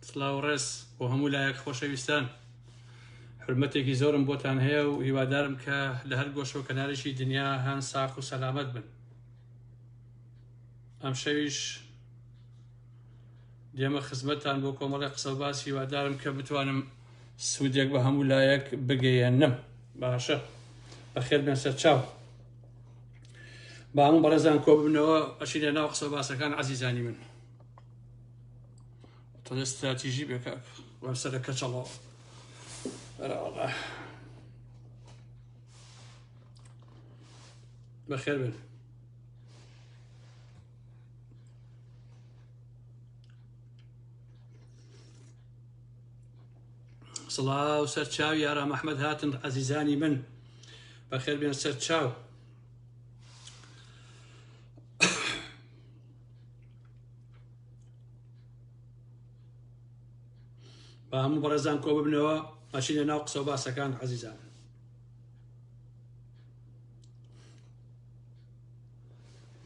سڵاو ڕێز بۆ هەموو لایەک خۆشەویستان، حرمەتێکی زۆرم بۆتان هەیە و هیوادارم کە لە هەر گۆشە و کەنارێکی دنیا هەن ساق و سەلامەت بن. ئەم شەویش دێمە خزمەتتان بۆ کۆمەڵی قسە و باس، هیوادارم کە بتوانم سوودێک بە هەموو لایەک بگەیەنم. باشە، بەخێر بێن سەر چاو. با هەموو بەڕێزان کۆ ببنەوە، ئەچینە ناو قسە و باسەکان عەزیزانی من. تۆ استراتیژی بێکاک وەم سەرە کەچەڵەوە. بەراوەڵا بەخێر بێن. سڵاو سەر چاو یارە مەحمەد هاتن عەزیزانی من، بەخێر بێن سەر چاو. با هەموو بەڕێزان کۆ ببنەوە، ماشینە ناو قسە و باسەکان عەزیزان.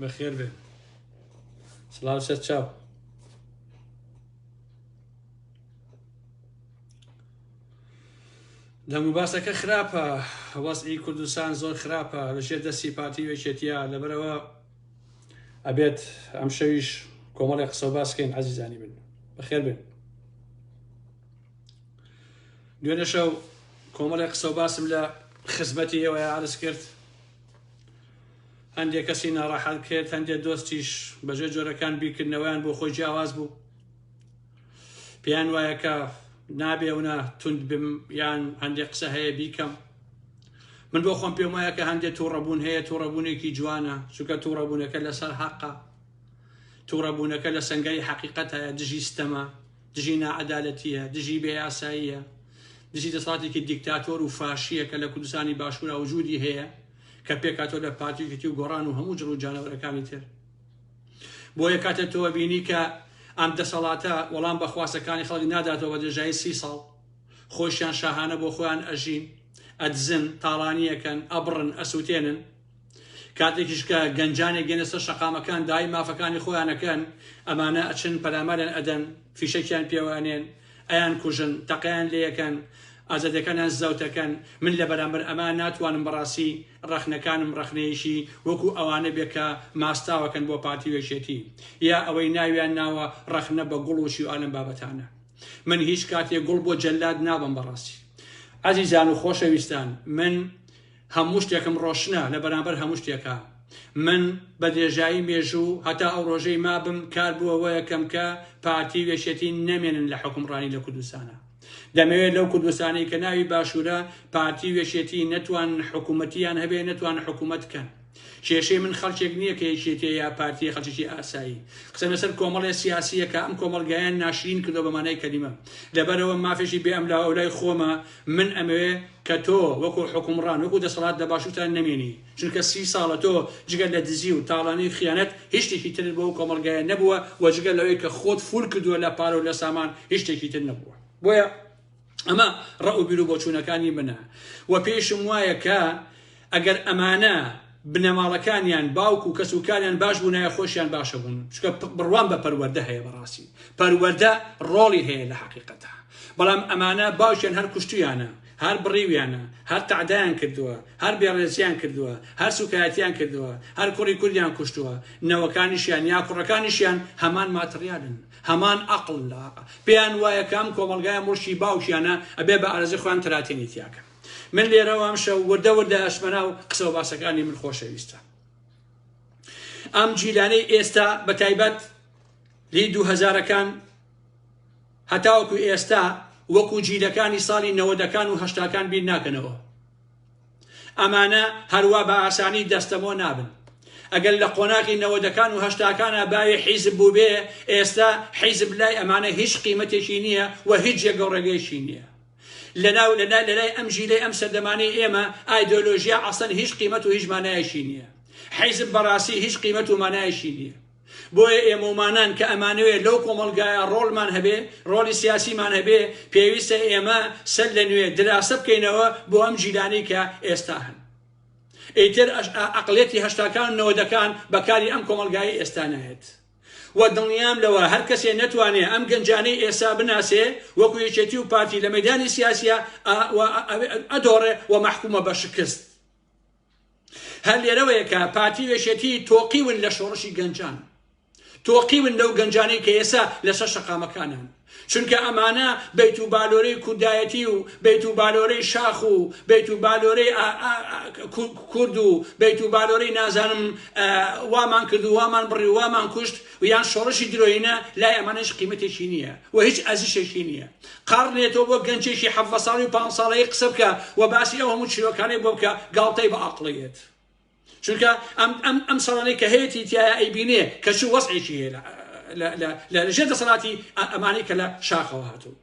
بەخێر بێن. سڵاو سەر چاو. دەنگ و باسەکە خراپە، وەزعی کوردستان زۆر خراپە لەژێر دەستی پارتی وێچێتیە، لەبەرەوە ئەبێت ئەم شەویش کۆمەڵی قسە و باسکەین عەزیزانی من. بەخێر بێن. دوێنێ شەو کۆمەڵی قسە و باسم لە خزمەتی ئێوەیە عەرز کرد. هەندێک کەسی ناڕەحەت کرد، هەندێک دۆستیش بەجێ جۆرەکان بیرکردنەوەیان بۆ خۆی جیاواز بوو. پێیان وایە کە نابێونە تند بم یان هەندێک قسە هەیە بیکەم. من بۆ خۆم پێم وایە کە هەندێک تووڕەبوون هەیە، تووڕەبوونێکی جوانە، چونکە تووڕەبوونەکە لەسەر حەقە، تووڕەبوونەکە لە سەنگەی حەقیقەت هەیە، دژی ستەمە، دژی نائەدالەتیە، دژی بێیاساییە، دژی دەسەڵاتێکی دیکتاتۆر و فاشیە کە لە کوردستانی باشوورا وجودی هەیە، کە پێکاتۆ لە پارتیوێتی و گۆڕان و هەموو جڕ و جانەوەرەکانی تر. بۆیە کاتە تۆ بینی کە ئەم دەسەڵاتە وەڵام بە خواستەکانی خەڵک ناداتەوە بە درێژایی 30 ساڵ، خۆشیان شاهانە بۆ خۆیان ئەژین، ئەدزن، تاڵانیەکەن، ئەبڕن، ئەسووتێنن. کاتێکیش کە گەنجانێک گەنە سەر شەقامەکان دای مافەکانی خۆیانەکەن، ئەمانە ئەچن پەلامەریان ئەدەن، فیشەکیان پێوانێن، ئەیان کوژن، تەقەیان لێیەکەن، ئازادەکانیان زەوتەکەن. من لە بەرامبەر ئەمان ناتوانم بەڕاستی ڕەخنەکانم ڕەخنەیەشی وەکو ئەوانە بێ کە ماستاوەکەن بۆ پارتی وێچێتی، یا ئەوەی ناویان ناوە ڕەخنە بە گوڵوشی و ئالم بابەتانە. من هیچ کاتێک گوڵ بۆ جەلاد نابم بەڕاستی. عەزیزان و خۆشەویستان، من هەموو شتێکم ڕۆشنە لە بەرامبەر هەموو شتێکە. من بە درێژایی مێژوو هەتا ئەو ڕۆژەی مابم کار بووەوە یەکەم کە پارتی وێچێتی نەمێنن لە حکومڕانی لە کوردستانە. دەمەوێت لەو کوردستانی کە ناوی باشوورە پارتی وێچێتی نەتوان حکوومەتیان هەبێ، نەتوان حکوومەت بکەن. کێشەی من خەڵکێک نییە کە یەکێتیە یا پارتی خەڵکی ئاسایی. قسە لەسەر کۆمەڵی سیاسیە کە ئەم کۆمەڵگایان ناشرین کردو بە مانای کەلیمە. لەبەرەوە مافێکی بێ ئەم لاولای خۆمە، من ئەمەوێ کە تۆ وەکو حکومڕان وەکو دەسەڵات لە باشوورتان نەمێنی، چونکە 30 ساڵە تۆ جگەل لە دزی و تاڵانی خیانەت هیچ شتێکی تر بۆ کۆمەڵگایە نەبووە، و جگەل لەوەی کە خۆت فول کردووە لە پارە و لە سامان هیچ شتێکی تر نەبووە. بۆیە ئەمە ڕە و بیر و بۆچوونەکانی منە. و پێشم وایە کە ئەگەر ئەمانە بنەماڵەکانیان باوکو و کەسوکاریان باش بوو، نایە خۆشیان باشە بوون، چکە بڕوان بە پەروەردە هەیە. بەڕاستی پەروەردە ڕۆڵی هەیە لە حەقیقەتە. بەڵام ئەمانە باوشیان هەر کوشتیانە، هەر بڕیویانە، هەر تەعدایان کردووە، هەر بێڕێزیان کردووە، هەر سوکایەتیان کردووە، هەر کوڕی کوردیان کوشتووە، نەوەکانیشیان یا کوڕەکانیشیان هەمان ماتریالن، هەمان عەقڵ لە پێیان وایە کام کۆمەڵگایە مڵشی باوشیانە ئەبێ بە ئارەزی خۆیان تەراتێنی تیاکە. من لێرەوە ئەم شەو وردە وردە ئەشمەنا و قسە و باسەکانی من خۆشەویستە. ئەم جیلانەی ئێستا بە تایبەت لی 2000ەکان هەتاوەکو ئێستا وەکو جیلەکانی ساڵی 90ەکان و 80ەکان بیر ناکەنەوە. ئەمانە هەروە بە ئاسانی دەستەمۆ نابن. ئەگەر لە قۆناغی 90ەکان و 80ەکانە باوی حیزب بوو بێ، ئێستا حیزب لای ئەمانە هیچ قیمەتێکی نییە و هیچ جێگەڕێگەیشی نییە. لەلای ئەم ژیلەی ئەم سەردەمانەی ئێمە ئایدۆلۆژیا ئەسڵەن هیچ قیمەت و هیچ مانایەشی نییە. حیزب بەڕاستی هیچ قیمەت و مانایەشی نییە. بۆیە ئێمەمانان کە ئەمانەوێت لەو کۆمەڵگایە ڕۆڵمان هەبێ، ڕۆڵی سیاسیمان هەبێ، پێویستە ئێمە سەر لە نوێ دراسە بکەینەوە بۆ ئەم جیلانەی کە ئێستا هەن. ئیتر عەقڵێتی 80ەکان و 90ەکان بەکاری ئەم کۆمەڵگایی ئێستا نایێت. و دڵنیام لەوە هەر کەسێ نەتوانێت ئەم گەنجانەی ئێستا بناسێ وەکو یەکێتی و پارتی لە مەیدانی سیاسیە ئەدۆڕێ و مەحکومە بە شکست. هەر لێرەوەیە کە پارتی یەکێتی تۆقیون لە شۆڕشی گەنجان، تۆقیون لەو گەنجانەی کە ئێستا لەسەر شەقامەکانن، چونکە ئەمانە بەیت و بالۆرەی کوردایەتی و بەیت و بالۆرەی شاخ و بەیت و بالۆرەی کورد و بەیت و بالۆرەی نازانم وامان کرد و وامان بڕی و وامان کوشت و یان شۆڕشی درۆینە لای ئەمانەش قیمەتێکی نییە و هیچ ئەزیشێکی نییە. قاڕنێتەوە بۆ گەنجێکی 7 ساڵی و 5 ساڵەیە قسە بکە و باسی ئەو هەموو چیرۆکانەی بۆ بکە گاڵتەی بە عەقڵیەت، چونکە ئەم ساڵانەی کە هەیەی تایە ئەیبینێ کە چ وەزعێکی هەیە لە ژێر دەسەڵاتی ئەمانەی کە لە شاخەوە هاتوو.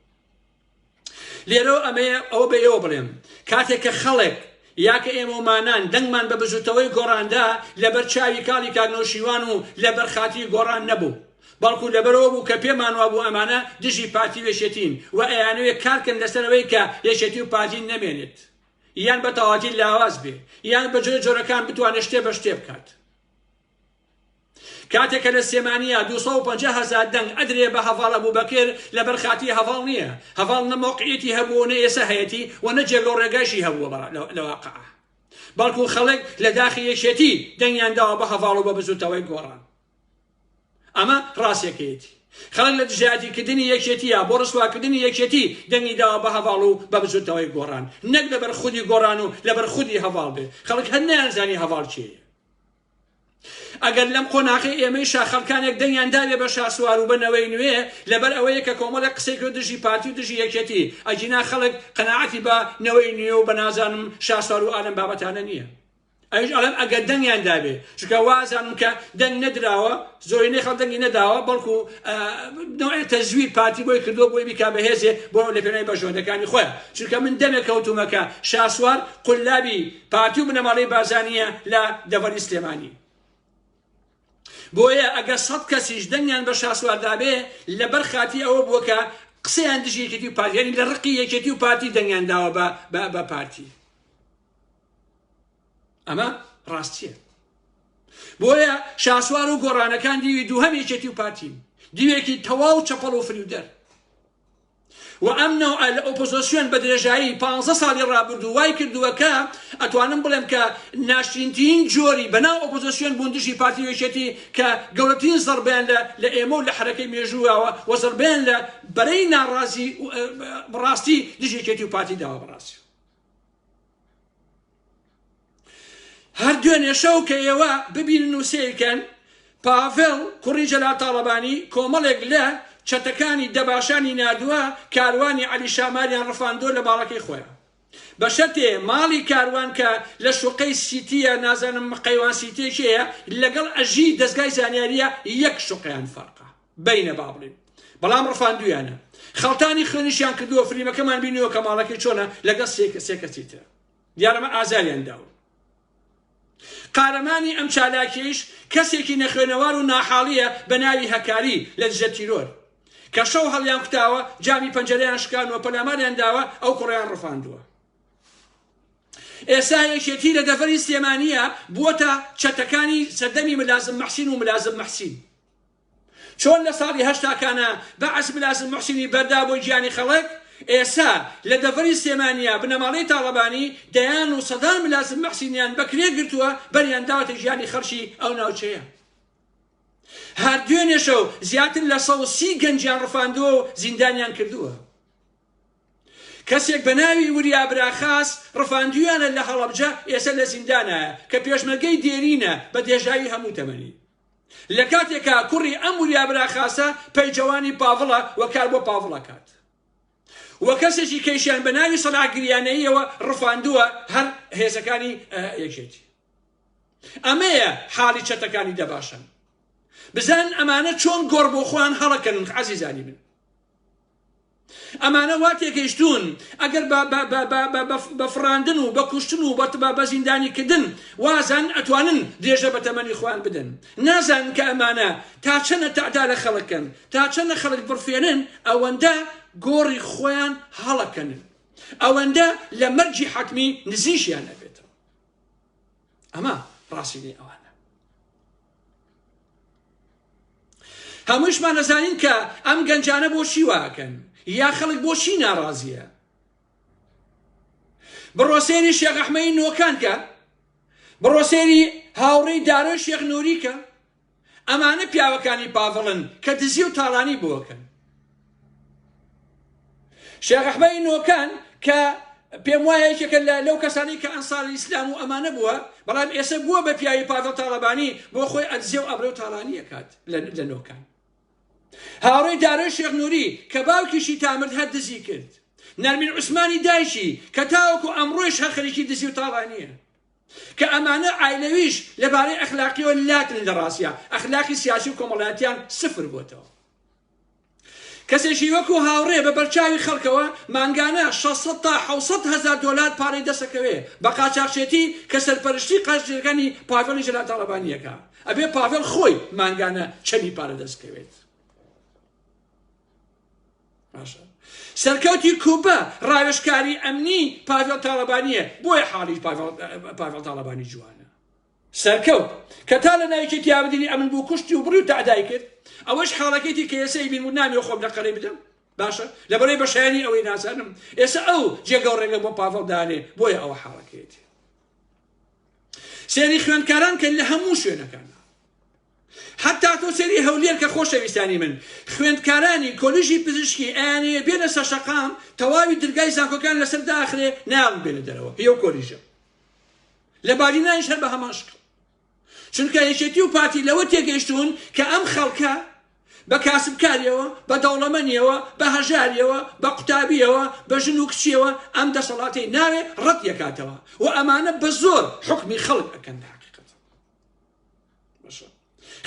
لێرەوە ئەوە بە ئێوە بڵێم کاتێک کە خەڵک یا کە ئێمەمانان دەنگمان بە بزوتەوەی گۆڕاندا لەبەر چاوی کاڵی کاکنۆشیوان و لەبەر خاتی گۆڕان نەبوو، بەڵکو لەبەرەوە بوو کە پێمان وا بوو ئەمانە دژی پارتی یەکێتین و ئەیانەوێت کارکەن لەسەرەوەی کە یەکێتی و پارتی نەمێنێت، یان بە تەواوەتی لاواز بێ یان بە جۆرەکان بتوانێت شتێ بە شتێ بکات. کاتێکە لە سێمانیە 250,000 دەنگ ئەدرێ بە هەڤاڵ ئەبوبەکر لەبەر خاتی هەڤاڵ نییە، هەڤاڵ نە مۆقعیەتی هەبوو نە ئێستا هەیەتی و نە جێگە و ڕێگایشی هەبووە لە واقعە، بەڵکو خەڵک لە داخی یەکێتی دەنگیان داوە بە هەڤاڵ و بە بزوتەوەی گۆڕان. ئەمە ڕاستیەکەیەتی. خەڵک لە دژایەتیکردنی یەکێتیە بۆ ڕسواکردنی یەکێتی دەنگی داوە بە هەڤاڵ و بە بزوتەوەی گۆڕان، نەک لەبەر خودی گۆڕان و لەبەر خودی هەڤاڵ بێ. خەڵک هەر نەیانزانی هەڤاڵ چییە. ئەگەر لەم قۆناغی ئێمەی شاخەڵکانێک دەنگیان داوێ بە شاسوار و بنەوەی نوێ لەبەر ئەوەیە کە کۆمەڵێک قسەی کرد دژی پارتی و دژی یەکێتی ئەجینا خەڵک قەناعەتی بە نەوەی نوێ و بە نازانم شاسوار و ئالەم بابەتانە نییە. ئەویش ئەڵێم ئەگەر دەنگیان دابێ چونکە وازانم کە دەنگ نەدراوە زۆرینەی خەڵک دەنگی نەداوە بەڵکو نوعی تەزویر پارتی بۆی کردووە بۆی بیکا بەهێزێ بۆ لە پێناوی بەژۆندەکانی خۆیان، چونکە من دەمێک کەوتومەکە شاسوار قولابی پارتی و بنەماڵەی بارزانیە لە دەڤەری سلێمانی. بۆیە ئەگە 100 کەسیش دەنگیان بە شاسوار دابێ لەبەر خاتی ئەوە بووە کە قسەیان دژی یەکێتی و پارتی، یعنی لە ڕقی یەکێتی و پارتی دەنگیان داوە بە پارتی. ئەمە ڕاستیە. بۆیە شاسوار و گۆڕانەکان دیوی دووهەم یەکێتی و پارتی دیوێکی تەواو چەپەڵ و فریودەر و ئەمنەوە لە ئۆپۆزۆسیۆن بە درێژایی 15 ساڵی ڕابردوو وای کردووەکە ئەتوانم بڵێم کە ناشرینترین جۆری بەناو ئۆپۆزۆسیۆن بوندشی پارتی یەکێتی کە گەورەترین زەربیان لە ئێمە و لە حرەکەی مێژووەوە و زەربیان لە بەرەی ناڕازی ڕاستی دژی یەکێتی و پارتی داوە بەڕاستی. هەر دوێنێ شەو کە ئێوە ببینن و سێکەن پاڤێڵ کوڕی جەلال تاڵەبانی کۆمەڵێک لە چەتەکانی دەباشانی نردووە کاروانی عەلی شاماریان ڕفاندۆ لە باڵەکەی خۆیان بە شەرتێ ماڵی کاروان کە لە شوقەی سیتیە نازانم قەیوان سیتێکەیە لەگەڵ ئەژی دەستگای زانیاریە یەک شوقیان فەرقە بینە با بڵێن، بەڵام ڕفاندویانە خەڵتانی خوێنیشیان کردووە فریمەکەمان بینیوە کە ماڵەکەی چۆنە لەگەڵ سێ کەسی تر دیارەمە ئازاریان داوە. قارەمانی ئەم چالاکیش کەسێکی نەخوێنەوار و ناحاڵیە بە ناوی هەکاری لە دژە تیرۆر کە شەو هەڵیان کوتاوە جامی پەنجەرەیان شکانوە پەلاماریان داوە ئەو کوڕیان ڕفاندووە. ئێستا یەکێتی لە دەڤەری سلێمانیە بووەتە چەتەکانی سەردەمی ملازم مەحسین و ملازم مەحسین. چۆن لە ساڵی هەشتاکانە بەعەس ملازم مەحسینی بەردا بۆی گیانی خەڵک، ئێستا لە دەڤەری سلێمانیە بنەماڵەی تاڵەبانی دەیان و سەدان ملازم مەحسینیان بەکرێ گرتووە بەریان داوەتە ژیانی خەرشی ئەو ناوچەیە. هەر دوێنێ شەو زیاتر لە 130 گەنجیان ڕفاندووە و زیندانیان کردووە. کەسێک بە ناوی وریا براخاس ڕفاندویانە لە هەڵەبجە ئێستا لە زیندانایە کە پێشمەرگەی دێرینە بە دێژاوی هەموو تەمەنی. لە کاتێکا کوڕی ئەم وریا براخاسە پەیجەوانی پاڤڵە و کار بۆ پاڤڵەکات و کەسێکی کەیشیان بە ناوی سەلاحگریانەیەوە ڕفاندووە هەر هێزەکانی یەکێتی. ئەمەیە حاڵی چەتەکانی دەباشن. بزان ئەمانە چۆن گۆڕ بۆ خۆیان هەڵەکەن عەزیزانی من. ئەمانە وا تێگەیشتون ئەگەر بە فڕاندن و بە کوشتن و بە زیندانیکردن وازان ئەتوانن درێژە بە تەمەنی خۆیان بدەن. نازانن کە ئەمانە تا چەنە تەعدا لە خەڵکن تا چەنە خەڵک بڕفێنن ئەوەندە گۆڕی خۆیان هەڵەکەنن، ئەوەندە لە مەرجی حەتمی نزیشیان ئەبێتەوە. ئەمە ڕاستینی ئەوانە. هەمووشمان نەزانین کە ئەم گەنجانە بۆچی واکەن یا خەڵک بۆچی ناڕازیە. بڕۆسێری شێخ ئەحمەدی نۆکان کە بڕۆسێری هاوڕێی دارۆی شێخ نووری کە ئەمانە پیاوەکانی پاڤڵن کە دزی و تاڵانی بووەکەن. شێخ ئەحمەدی نۆکان کە پێم وایە یەکێکە لەو کەسانی کە ئەنساری ئیسلام و ئەمانە بووە، بەڵام ئێستا بووە بە پیاوی پاڤڵ تاڵەبانی بۆ خۆی ئەدزێ و ئەبرە و تاڵانی ئەکات لە نۆکان. هاوڕێی دارۆی شێخ نووری کە باوکیشی تامرد هەر دزی کرد. نەرمین عوسمانی دایشی کە تاوەکو ئەمڕۆیش هەر خەریکی دزی و تاڵانیە، کە ئەمانە عایلەویش لەبارەی ئەخلاقیەوە لاتن لە ڕاستیە، ئەخلاقی سیاسی و کۆمەڵایەتیان سفر بووەتەوە. کەسێکی وەکو هاوڕێ بە بەرچاوی خەڵکەوە مانگانە 600 تا 700 هزار دۆلار پارەی دەسەکەوێ بە قاچاقچێتی کە سەرپەرشتی قاچاقچێکەکانی پاڤڵی جەلال تاڵەبانیەکە، ئەبێ پاڤڵ خۆی مانگانە چەندی پارە دەستکەوێت. باشە سەرکەوتی کوبە ڕاوێژکاری ئەمنی پاڤڵ تاڵەبانیە، بۆیە حاڵی پاڤڵ تاڵەبانی جوانە. سەرکەوت کە تا لە ناویەکی یابدینی ئەمن بوو کوشتی و بڕی و تعدای کرد، ئەوەش حاڵەکەیەتی کە ئێستا بین و نامی خۆم لە قەرەی بدەم. باشە لەبەرەوەی بەشایانی ئەوەی ناسانم ئێستا ئەو جێگە و ڕێگە بۆ پاڤڵ دانێ، بۆیە ئەوە حاڵەکەیەتی. سێری خوێندکاران کە لە هەموو شوێنەکان، حتا تۆ سێری هەولێر کە خۆشەویستانی من خوێندکارانی کۆلیژی پزیشکی ئەیانەیە بێنە سەرشەقام تەواوی دەرگای زانکۆکان لەسەر داخرێ ناڵ بێنە دەرەوە هی و کۆلیژە لە بارینانیش هەر بە هەمان شکڵ، چونکە یەکێتی و پارتی لەوە تێگەیشتون کە ئەم خەڵکە بە کاسبکاریەوە بە دەوڵەمەندیەوە بە هەژاریەوە بە قوتابیەوە بە ژن و کچیەوە ئەم دەسەڵاتی ناوێ ڕەت یەکاتەوە و ئەمانە بە زۆر حکمی خەڵک ئەکەن.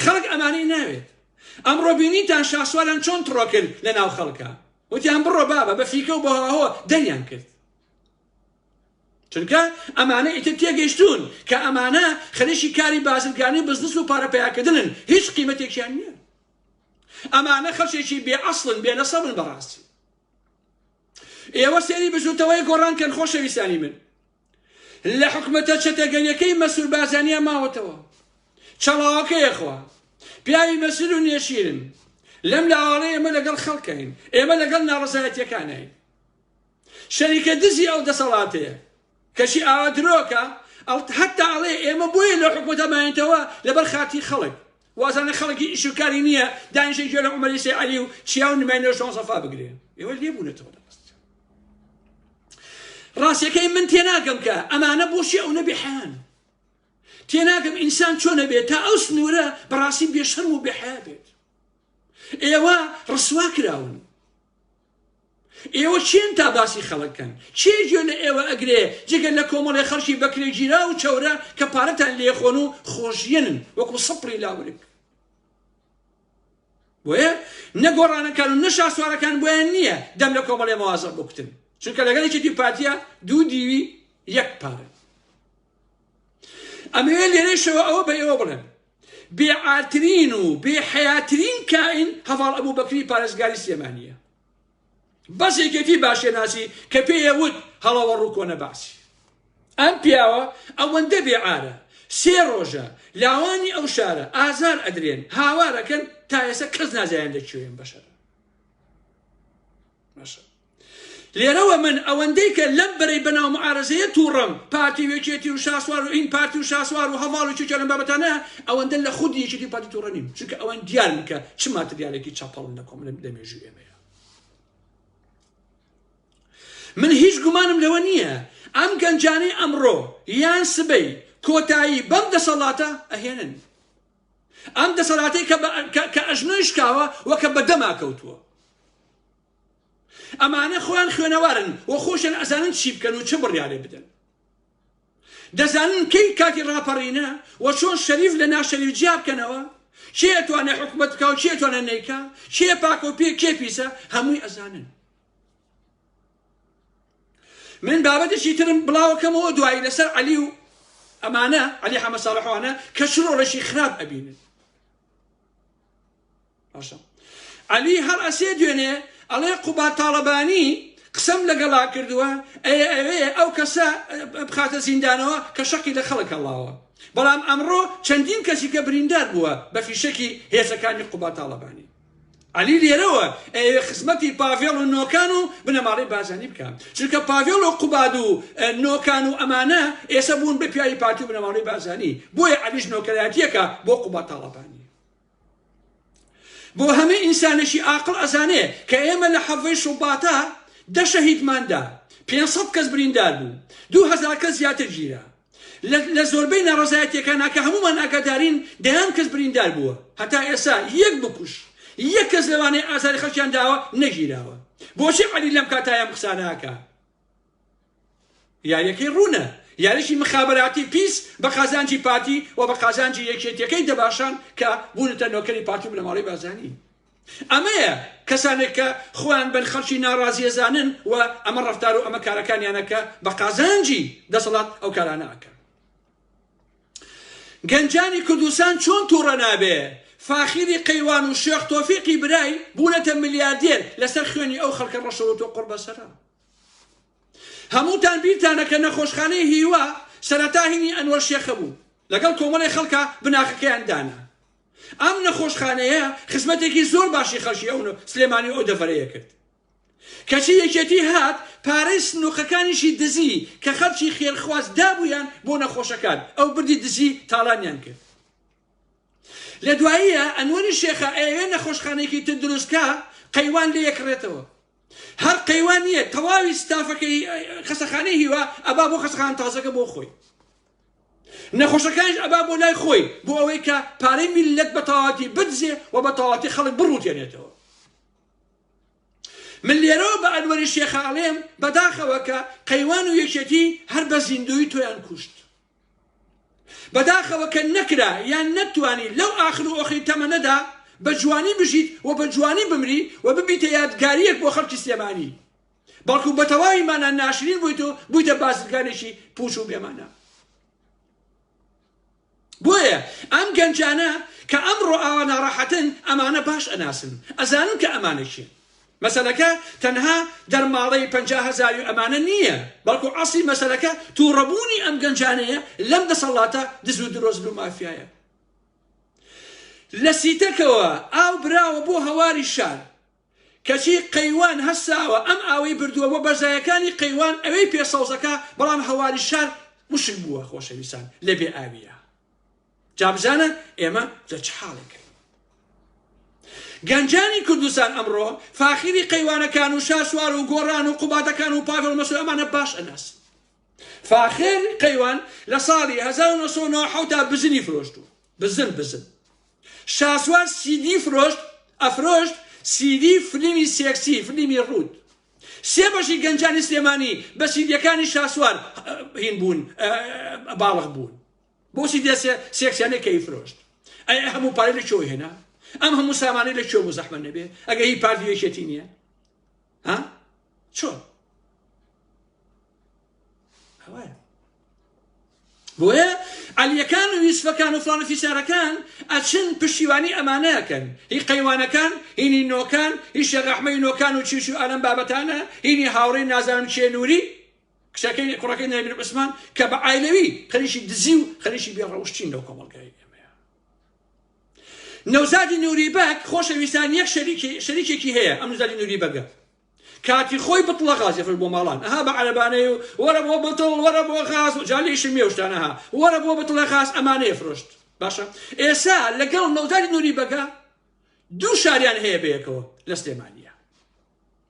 خەڵک ئەمانەی ناوێت. ئەمڕۆ بینیتان شاسواران چۆن تڕۆ کرد لە ناو خەڵکە، وتیان بڕۆ بابە بە فیکە و بە هاهۆ دەریان کرد، چونکە ئەمانە ئیتر تێگەیشتون کە ئەمانە خەریکی کاری بازرگانی بزنس و پارەپەیاکردنن، هیچ قیمەتێکیان نییە. ئەمانە خەڵکێکی بێعەسڵن بێنەسەبن بەڕاستی. ئێوە سێری بژوتەوەی گۆڕانکەن خۆشەویستانی من، لە حکومەتە چەتەگەریەکەی مەسوول بازانیە ماوەتەوە، چەڵاوەکەیەخوا پیاوی مەسول و نێشیرن، لەم لاوەڵەیە ئێمە لەگەڵ خەڵکەین، ئێمە لەگەڵ ناڕەزایەتیەکانین. شەریکە دزی ئەو دەسەڵاتەیە کەشی ئاوا درۆکە هەتا ئەڵێ ئێمە بۆیە لە حکومەتەمانێتەوە لەبەر خاتی خەڵک، وازانە خەڵکی ئیشوکاری نییە دانیشەی گوێ لە عومەری سەی عەلی و چیا و نماینەوە شۆن سەفا بگرێ، ئێوە لێبوونەتەوە. ڕاستیەکەی من تێناگەم کە ئەمانە بۆشی ئەو نەبێحیان، تێناگەم ئینسان چۆنە بێت تا ئەو سنوورە بەڕاستی بێشەرم و بێحیا بێت. ئێوە ڕسوا کراون، ئێوە چێن تا باسی خەڵکەن، چێ گوێ لە ئێوە ئەگرێ جگەل لە کۆمەڵی خەڵکی بەکرێ گیرا و چەورە کە پارەتان لێخۆن و خۆشیێنن وەکو سەپڕی لاورک. بۆیە نەگۆڕانەکان و نەشاسوارەکان بۆیان نییە دەم لە کۆمەڵێ مەوازە بکتن، چونکە لەگەڵێکی پارتیە دوو دیوی یەک پارە. ئەمەوێ لێرەشەوە ئەوە بە ئێوە بڵێن بێعاترین و بێحەیاترین کائین هەڤاڵ ئەبوو بەکری پارێزگاری سلێمانیە، بەس یەکێتی باشێناسی کە پێیەوت هەڵەوە ڕووکۆنە باسی. ئەم پیاوە ئەوەندە بێعارە، 3 ڕۆژە لاوانی ئەو شارە ئازار ئەدرێن، هاوارەکەن تا ئێستا کەس نازایان لەکوێن بەشەرە. باشە لێرەوە من ئەوەندەی کە لەم بەرەی بەناو معارەزەیە تووڕەم پارتی وێکێتی و شاسوار و ئین پارتی و شاسوار و هەواڵ و چوچە لەم بابەتانە ئەوەندە لە خودی یەکێتی پارتی تووڕە نیم، چونکە ئەوەن دیارن کە چ ماتریالێکی چاپەڵن لە کۆمەڵە دەمێژوو ئێمەیە. من هیچ گومانم لەوە نییە ئەم گەنجانەی ئەمڕۆ یان سبەی کۆتایی بەم دەسەڵاتە ئەهێنن، ئەم دەسەڵاتەی کە ئەژنۆی شکاوە وەکە بەدەما کەوتووە. ئەمانە خۆیان خوێنەوارن و خۆشیان ئەزانن چی بکەن و چه بڕیارێ بدەن، دەزانن کەی کاتی ڕاپەڕینە و چۆن شەریف لە ناشەریف جیا بکەنەوە، چێ ئەتوانێت حکومەت بکە و چێ ئەتوانێت نەیکا، چێ پاکە و کێ پیسە، هەمووی ئەزانن. من بابەتێکی ترم بڵاوەکەمەوە دوایی لەسەر عەلی و ئەمانە عەلی حەمەد ساڵحوانە کە شرۆڕێکی خراپ ئەبینن. باشە عەلی هەر ئەسێ دوێنێ ئەڵێ قوبات تاڵەبانی قسەم لەگەڵا کردووە ئەوێ ئەو کەسە بخاتە زیندانەوە کە شەقی لە خەڵک هەڵاوە، بەڵام ئەمڕۆ چەندین کەسی کە بریندار بووە بە فیشەکی هێزەکانی قوبا تاڵەبانی علی لێرەوە خزمەتی پاڤێڵ و نۆکان و بنەماڵی بازانی بکەم چونکە پاڤێڵ و قوباد و نۆکان و ئەمانە ئێستا بوون بە پیاوی پارتی و بنەماڵی بازانی بۆیە علیش نۆکەرایەتیەکە بۆ قوبا تاڵەبانی بۆ هەموو ئینسانێکی عاقڵ ئەزانێ کە ئێمە لە حەڤەی شوباتە 10 شەهیدماندا 500 کەس بریندار بوو 2000 کەس زیاتر گیرە لە زۆربەی ناڕەزایەتیەکانە کە هەمومان ئاگادارین دەیان کەس بریندار بووە هەتا ئێستا یەک بکوش یەک کەس لەوانەیە ئازاری خەڵکیان داوە نەگیراوە بۆچی عەلی لەم کاتایە قسانەکە یاریەکەی ڕوونە یاریشی مخابراتی پیس بە قازانجی پارتی و بە قازانجی یەکێتیەکەی دەباشان کە بوونەتە نۆکەری پارتی و بنەماڵی بازانی ئەمەیە کەسانێک کە خۆیان بن خەڵکی ناڕازیە زانن و ئەمە ڕەفتار و ئەمە کارەکانیانەکە بە قازانجی دەسەڵات ئەو کارانەکە گەنجانی کوردستان چۆن تووڕە نابێ فاخیری قەیوان و شێخ تۆفیقی برای بوونەتە ملیاردێر لەسەر خوێنی ئەو خەڵکە ڕەشەوت و قڕ بەسەرا هەمووتان بیرتانە کە نەخۆشخانەی هیوا سەرەتا هینی ئەنوەر شێخە بوو لەگەڵ کۆمەڵی خەڵکە بناغەکەیان دانا ئەم نەخۆشخانەیە خزمەتێکی زۆر باشی خەڵکی ئەو سلێمانی ئەو دەڤەرەیە کرد کەچی یەکێتی هات پارەی سنووقەکانیشی دزی کە خەڵکی خێرخواست دابوویان بۆ نەخۆشەکان ئەو بردی دزی تاڵانیان کرد لە دواییە ئەنوەری شێخە ئەوێ نەخۆشخانەیەکی تر دروستکە قەیوان لێ یەکڕێتەوە هەر قەیوان نییە تەواوی ستافەکەی خەسەخانەی هیوا ئەبا بۆ خەسەخان تازەکە بۆ خۆی نەخۆشەکانیش ئەبا بۆ لای خۆی بۆ ئەوەی کە پارەی میلەت بە تەواوەتی بدزێ و بە تەواوەتی خەڵک بڕوتێنێتەوە من لێرەوە بە ئەنوەری شێخە ئەڵێم بەداخەوە کە قەیوان و یەکێتی هەر بە زیندوی تۆیان کوشت بەداخەوە کە نەکرا یان نەتوانی لەو ئاخر و ئۆخری تەمەنەدا بە جوانی بژیت و بە جوانی بمری و ببیتە یادگاریەک بۆ خەڵکی سلێمانی بەڵکو بە تەواوی مانە ناشرین بوویت و بوویتە بازرگانێکی پوچ و بێمانە بۆیە ئەم گەنجانە کە ئەمڕۆ ئاوا ناڕەحەتن ئەمانە باش ئەناسن ئەزانن کە ئەمانەشین مەسەلەکە تەنها دەرماڵەی 50,000 ئەمانە نییە بەڵکو ئەسڵی مەسەلەکە تووڕەبوونی ئەم گەنجانەیە لەم دەسەڵاتە دز و درۆزن و مافیایە لە سیتەکەوە ئاو براوە بۆ هەواری شار کەچی قەیوان هەساوە ئەم ئاوەی بردووە بۆ بەرزایەکانی قەیوان ئەوەی پێسەوزەکە بەڵام هەواری شار مشک بووە خۆشەویستان لەبێ ئاویە جابزانە ئێمە لە چ حاڵێکەکەین گەنجانی کوردستان ئەمڕۆ فاخیری قەیوانەکان و شاسوار و گۆڕان و قوباتەکان و پاڤێڵ مەسعود ئەمانە باش ئەناسن فاخر قەیوان لە ساڵی 1997 تا بزنی فرۆشتو بزن شاسوار سیدی ئەفرۆشت سیدی فلیمی سێکسی فلیمی ڕوود سێ بەشی گەنجانی سلێمانی بە سیدیەکانی شاسوار هین بوون باڵغ بوون بۆ سیدی سێکسیانەی کەی فرۆشت ئەی هەموو پارەی لە چۆی هێنا ئەم هەموو سامانەی لە چۆ بوو زەحمە نەبێ ئەگە هی پارتی یەکێتی نییە ها چۆن هەوایە بۆیە عەلیەکان و یوسفەکان و فڵان و فیسارەکان ئەچن پشتیوانی ئەمانەیەکەن هی قەیوانەکان هینی نۆکان هی شێخ ئەحمەدی نۆکان و چیش و ئەلەم بابەتانە هینی هاوڕێی نازانم چێ نووری کچەکەی کوڕەکەی نەبیر عوسمان کە بە عایلەوی خەریکی دزی و خەریکی بێڕەوشتین لەو کۆمەڵگەی ئێمەیە نەوزادی نووری بەک خۆشەویستان یەک شەریکێکی هەیە ئەم نەوزادی نووری بەگە کاتی خۆی بتڵە غازی فرد بۆ ماڵان ئەها بە عەرەبانەی و وەرە بۆ بتڵ وەرە بۆ غاز و جالیشم مێوشتانەها وەرە بۆ بتڵە غاز ئەمانەیە فرۆشت باشە ئێستا لەگەڵ نەوزادی نووری بەگە دوو شاریان هەیە بەیەکەوە لە سلێمانیە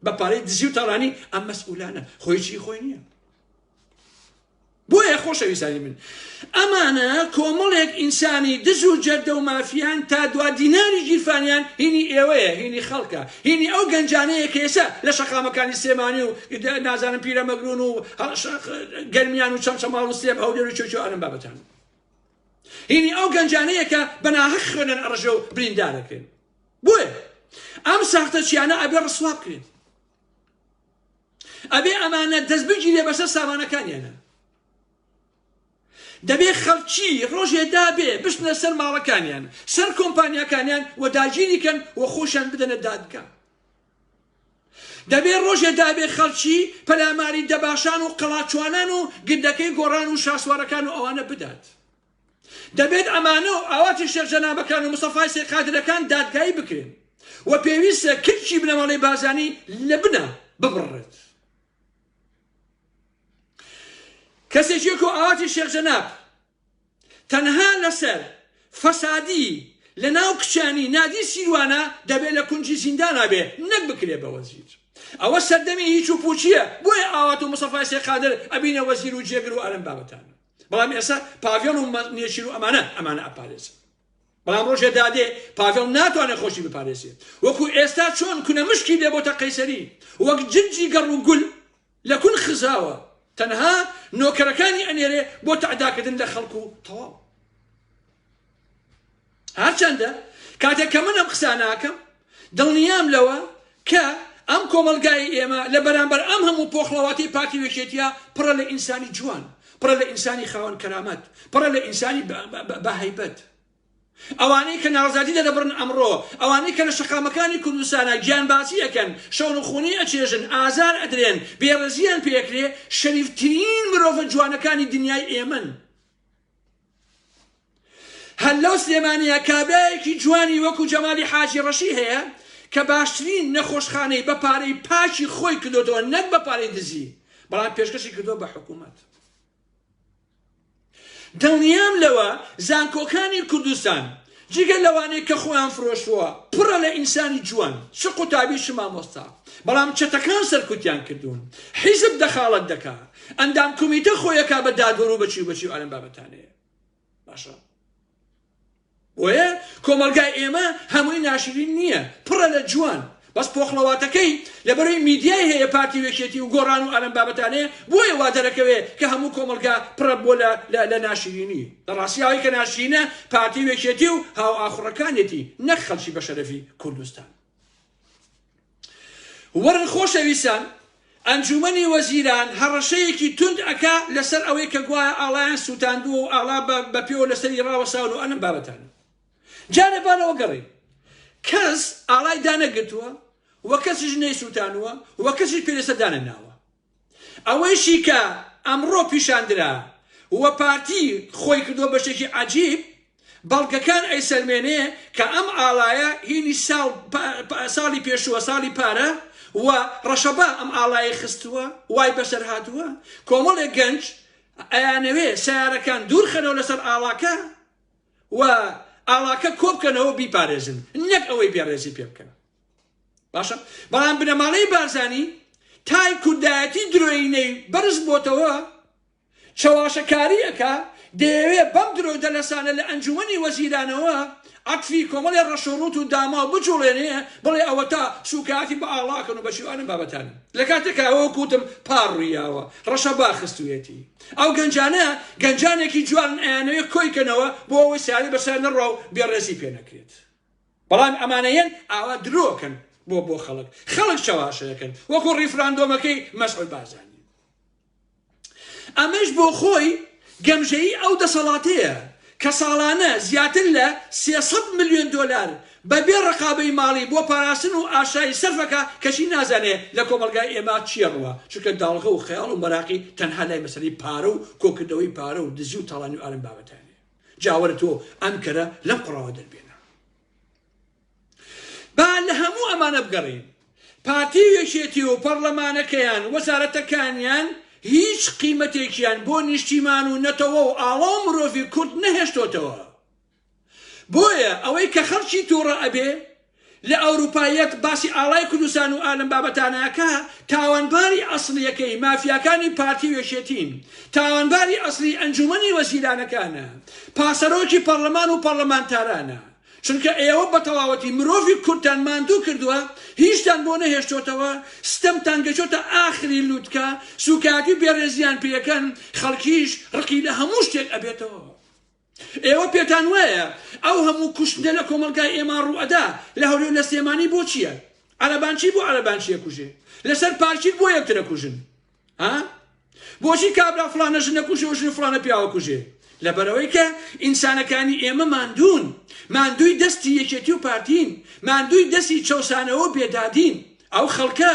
بە پارەی دزی و تاڵانی ئەم مەسئولانە خۆی چی خۆی نییە بۆیە خۆشەویستانی من ئەمانە کۆمەڵێک ئینسانی دز و جەردە و مافیان تا دوا دیناری گیرفانیان هینی ئێوەیە هینی خەڵکە هینی ئەو گەنجانەیە کە ئێستا لە شەقامەکانی سلێمانی و نازانم پیرەمەگرون و گەرمیان و چەمچەماڵ و سلێم ئەو لێر و چۆچۆ ئەرم بابەتان هینی ئەو گەنجانەیە کە بەناحەق خوێنن ئەڕژە و بریندارەکەن بۆیە ئەم ساختە چیانە ئەبێ ڕسوا بکرێن ئەبێ ئەمانە دەست بگیرێ بەسەر سامانەکانیانە دەبێ خەڵکی ڕۆژێ دابێ بشنە سەر ماڵەکانیان سەر کۆمپانیاکانیان و داگیریکەن و خۆشیان بدەنە دادگا دەبێ ڕۆژێ دابێ خەڵکی پەلاماری دەباشان و قەڵاچوانان و گردەکەی گۆڕان و شاسوارەکان و ئەوانە بدات دەبێت ئەمانە و ئاواتی شێخ جەنابەکان و مستەفای سێ قادرەکان دادگایی بکرێن و پێویستە کچی بنەماڵەی بارزانی لە بنە ببڕێت. کەسێکی وەکو ئاواتی شێخ جەناب تەنها لەسەر فەسادی لە ناو کچانی نادی سیروانە دەبێت لە کونجی زیندانە بێ نەک بکرێ بە وەزیر. ئەوە سەردەمی هیچ و پوچیە بۆیە ئاوات و مستەفای سێ قادر ئەبینە وەزیر و جێگر و ئەرەم بابەتانە. بەڵام ئێستا پاڤیۆن و نێچیر و ئەمانە ئەپارێزن. بەڵام ڕۆژێ دادێ پاڤیۆن ناتوانێت خۆشی بپارێزێت. وەکو ئێستا چۆن کونە مشکی دێ بۆتە قەیسەری وەک جنجی گەڕ و گول لە کون خزاوە تەنها نۆکەرەکانی ئەنێرێ بۆ تەعداکردن لە خەڵکو و تەواو. هەرچەندە کاتێک کە من ئەم قسە ناکەم دڵنیام لەوە کە ئەم کۆمەلگای ئێمە لە بەرامبەر ئەم هەموو پۆخڵەواتی پارتی وێکێتیە پڕە لە ئینسانی جوان، پڕە لە ئینسانی خاوەن کەرامەت، پڕە لە ئینسانی بەهەیبەت. ئەوانەی کە ناڕزاتی دەدەبڕن ئەمڕۆ، ئەوانەی کە لە شەقامەکانی کوردستانە گیانباسی ئەکەن، شەون و خونی ئەچێژن، ئازار ئەدرێن، بێڕێزیان پێکرێ، شەریفترین مرۆڤە جوانەکانی دنیای ئێمەن. هەر لەو سلێمانیە کابرایەکی جوانی وەکو جەمالی حاجی ڕەشی هەیە کە باشترین نەخۆشخانەی بە پارەی پاچی خۆی کردوتەوە نەک بە پارەی دزی، بەڵام پێشکەشی کردووە بە حکوومەت. دڵنیام لەوە زانکۆکانی کوردستان جگە لەوانەیە کە خۆیان فرۆشتووە پڕە لە ئینسانی جوان چ قوتابی چ مامۆستا، بەڵام چەتەکان سەرکوتیان کردوون، حیزب دەخاڵەت دەکا، ئەندام کومیتە خۆیەکا بە دادوەر و بەچی و بەچی و ئەلەم بابەتانەیە. باشە وەیە کۆمەلگای ئێمە هەمووی ناشرین نییە، پڕە لە جوان، بەس پۆخڵەواتەکەی لەبەرەوەی میدیای هەیە پارتی وێکێتی و گۆڕان و ئەلەم بابەتانەیە بۆیە وا دەرەکەوێ کە هەموو کۆمەلگا پڕە بۆ لە ناشرینی. لە ڕاستیاوی کە ناشرینە پارتی وێکێتی و هاو ئاخوڕەکانێتی نەک خەڵکی بە شەرەفی کوردستان. وەرن خۆشەویستان، ئەنجومەنی وەزیران هەڕەشەیەکی تند ئەکا لەسەر ئەوەی کە گوایە ئاڵایان سووتاندووە و ئاڵا بە پێوە لەسەری ڕاوەساون و ئەلەم بابەتانە. جارێبانەوە گەڕێ کەس ئاڵای دانەگرتووە وە کەسیش نەیسووتانووە وە کەسیش پێلەسە دانەناوە. ئەوەیشی کە ئەمڕۆ پیشاندرا وە پارتی خۆی کردووە بەشێکی عەجیب، بەڵگەکان ئەیسەلمێنێ کە ئەم ئاڵایە هینی ساڵی پێشووە ساڵی پارە و ڕەشەبا ئەم ئاڵایە خستووە وای بەسەر هاتووە. کۆمەڵێک گەنج ئەیانەوێ سیارەکان دوورخەنەوە لەسەر ئاڵاکە و ئاڵاکە کۆبکەنەوە بیپارێزن نەک ئەوەی بێڕێزی پێ بکەن. باشە بەڵام بنەماڵەی بارزانی تای کوردایەتی درۆینەی بەرز بۆتەوە چەواشەکاری ئەکا دەیەوێت بەم درۆ دەلەسانە لە ئەنجومەنی وەزیرانەوە عەتفی کۆمەڵی ڕەشەڕوت و داما و بجوڵێنێ بڵێ ئەوە تا سوکاتی بە ئاڵاکەن و بەشیوانم بابەتانە. لە کاتێکە ئەوە کوتم پار ڕوویاوە ڕەشە باخستوێتی. ئەو گەنجانە گەنجانێکی جوان ئەیانەوێ کۆیکەنەوە بۆ ئەوەی سیاری بەسەر نەڕوا و بێڕێزی پێ نەکرێت. بەڵام ئەمانەیەن ئاوا درۆکەن بۆ خەڵک چاواشەکەن وەکو ڕیفراندۆمەکەی مەسعود بارزانی. ئەمەش بۆ خۆی گەمژەیی ئەو دەسەڵاتەیە کە ساڵانە زیاتر لە 300 ملیۆن دۆلار بەبێ ڕقابەی ماڵی بۆ پاراستن و ئاشایی سەرفەکە کەچی نازانێ لە کۆمەلگای ئێمە چیە ڕوە، چونکە داڵغە و خەیاڵ و مەراقی تەنها لای مەسەلەی پارە و کۆکردەوەی پارە و دزی و تاڵانی و ئارم بابەتانێ. جاوەرە تۆ ئەم کەرە لەم قڕاوە دەربێنە. با لە هەموو ئەمانە بگەڕین، پارتی وێکێتی و پەرلەمانەکەیان وەزارەتەکانیان هیچ قیمەتێکیان بۆ نیشتیمان و نەتەوە و ئاڵا و مرۆڤی کورد نەهێشتۆتەوە. بۆیە ئەوەی کە خەڵکی تووڕە ئەبێ لە ئەوروپایەت باسی ئاڵای کوردستان و ئالم بابەتانەکە تاوانباری ئەسڵیەکەی مافیاکانی پارتی وێکێتین، تاوانباری ئەسڵی ئەنجومەنی وەزیرانەکانە، پاسەرۆکی پەرلەمان و پەرلەمانتارانە. چونکە ئێوە بە تەواوەتی مرۆڤی کورتان ماندوو کردووە، هیچتان بۆ نەهێشتۆتەوە، ستەمتان گەچۆتە ئاخری لووتکە، سوکاتی بێڕێزیان پێەکەن، خەڵکیش ڕقی لە هەموو شتێک ئەبێتەوە. ئێوە پێتان وایە ئەو هەموو کوشتنە لە کۆمەلگای ئێمە ڕوئەدا لە هەولێر لە سلێمانی بۆ چییە؟ عەرەبانچی بۆ عەرەبانچیە کوژێ، لەسەر پارچیت بۆ یەکترە کوژن. بۆچی کابرا فڵانە ژنە کوژێ و ژن فڵانە پیاوە کوژێ؟ لەبەرەوەی کە ئینسانەکانی ئێمە ماندوون، ماندووی دەستی یەکێتی و پارتین، ماندووی دەستی چەوسانەوە بێدادین. ئەو خەڵکە